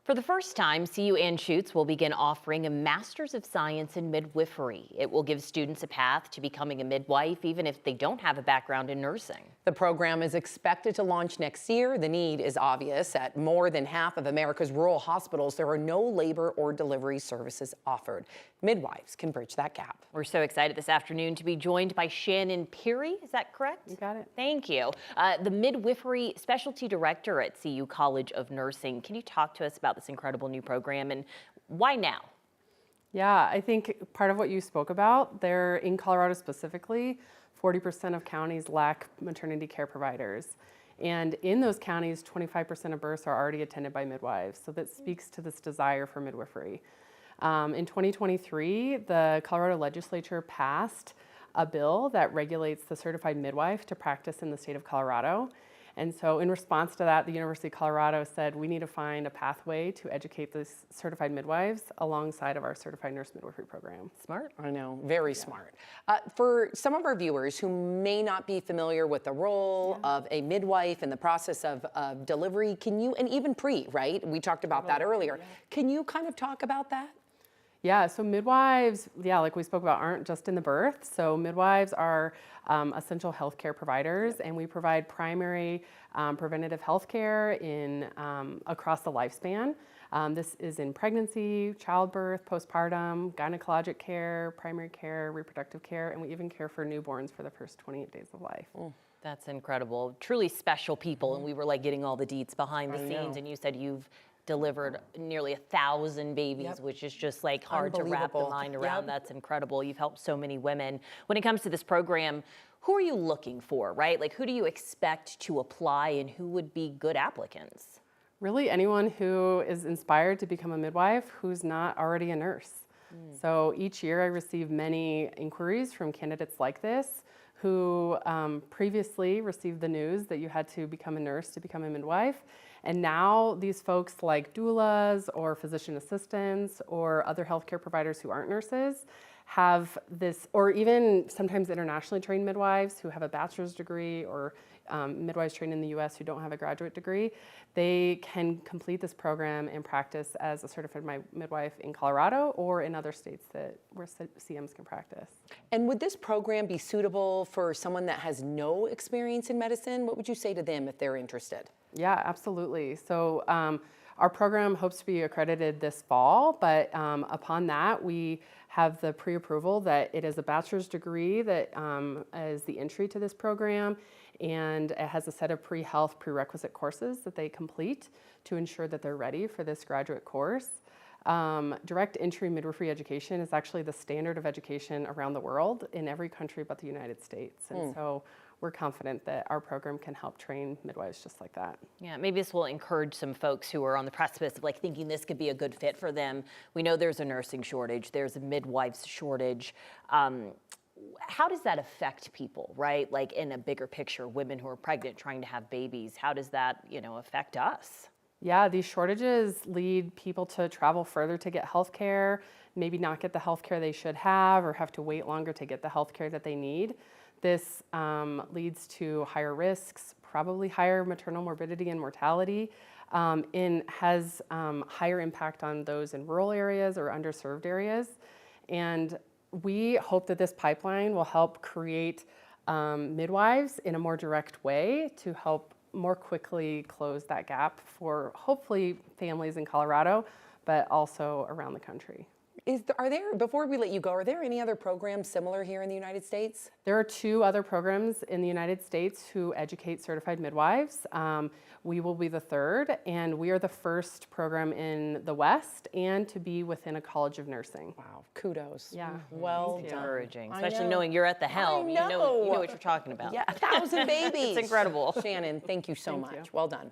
For the first time, CU Anschutz will begin offering a Master's of Science in Midwifery. It will give students a path to becoming a midwife, even if they don't have a background in nursing. The program is expected to launch next year. The need is obvious. At more than half of America's rural hospitals, there are no labor or delivery services offered. Midwives can bridge that gap. We're so excited this afternoon to be joined by Shannon Peary. Is that correct? You got it. Thank you. The Midwifery Specialty Director at CU College of Nursing. Can you talk to us about this incredible new program and why now? Yeah, I think part of what you spoke about there in Colorado specifically, 40% of counties lack maternity care providers. And in those counties, 25% of births are already attended by midwives. So that speaks to this desire for midwifery. In 2023, the Colorado legislature passed a bill that regulates the certified midwife to practice in the state of Colorado. And so in response to that, the University of Colorado said we need to find a pathway to educate these certified midwives alongside of our certified nurse midwifery program. Smart. I know, very smart. For some of our viewers who may not be familiar with the role of a midwife in the process of delivery, can you, and even pre, right? We talked about that earlier. Yeah. Can you kind of talk about that? Yeah, so midwives, like we spoke about, aren't just in the birth. So midwives are essential healthcare providers, and we provide primary preventative healthcare in across the lifespan. This is in pregnancy, childbirth, postpartum, gynecologic care, primary care, reproductive care, and we even care for newborns for the first 28 days of life. That's incredible. Truly special people, and we were like getting all the deets behind the scenes, and you said you've delivered nearly 1,000 babies, which is just like hard to wrap the mind around. That's incredible. You've helped so many women. When it comes to this program, who are you looking for, right? Like, who do you expect to apply and who would be good applicants? Really anyone who is inspired to become a midwife who's not already a nurse. So each year I receive many inquiries from candidates like this who previously received the news that you had to become a nurse to become a midwife. And now these folks like doulas or physician assistants or other healthcare providers who aren't nurses have this, or even sometimes internationally trained midwives who have a bachelor's degree or midwives trained in the US who don't have a graduate degree, they can complete this program and practice as a certified midwife in Colorado or in other states where CMs can practice. And would this program be suitable for someone that has no experience in medicine? What would you say to them if they're interested? Yeah, absolutely. So our program hopes to be accredited this fall, but upon that, we have the pre-approval that it is a bachelor's degree that is the entry to this program, and it has a set of pre-health prerequisite courses that they complete to ensure that they're ready for this graduate course. Direct entry midwifery education is actually the standard of education around the world in every country but the United States. And so we're confident that our program can help train midwives just like that. Yeah, maybe this will encourage some folks who are on the precipice of like thinking this could be a good fit for them. We know there's a nursing shortage, there's a midwives shortage. How does that affect people, right? Like in a bigger picture, women who are pregnant trying to have babies, how does that, affect us? Yeah, these shortages lead people to travel further to get health care, maybe not get the health care they should have or have to wait longer to get the health care that they need. This leads to higher risks, probably higher maternal morbidity and mortality, and has higher impact on those in rural areas or underserved areas. And we hope that this pipeline will help create midwives in a more direct way to help more quickly close that gap for hopefully families in Colorado, but also around the country. Before we let you go, are there any other programs similar here in the United States? There are 2 other programs in the United States who educate certified midwives. We will be the 3rd, and we are the first program in the West and to be within a college of nursing. Wow, kudos. Yeah. Well done. Encouraging, especially knowing you're at the helm. You know what you're talking about. Yeah, 1,000 babies. It's incredible. Shannon, thank you so much. Well done.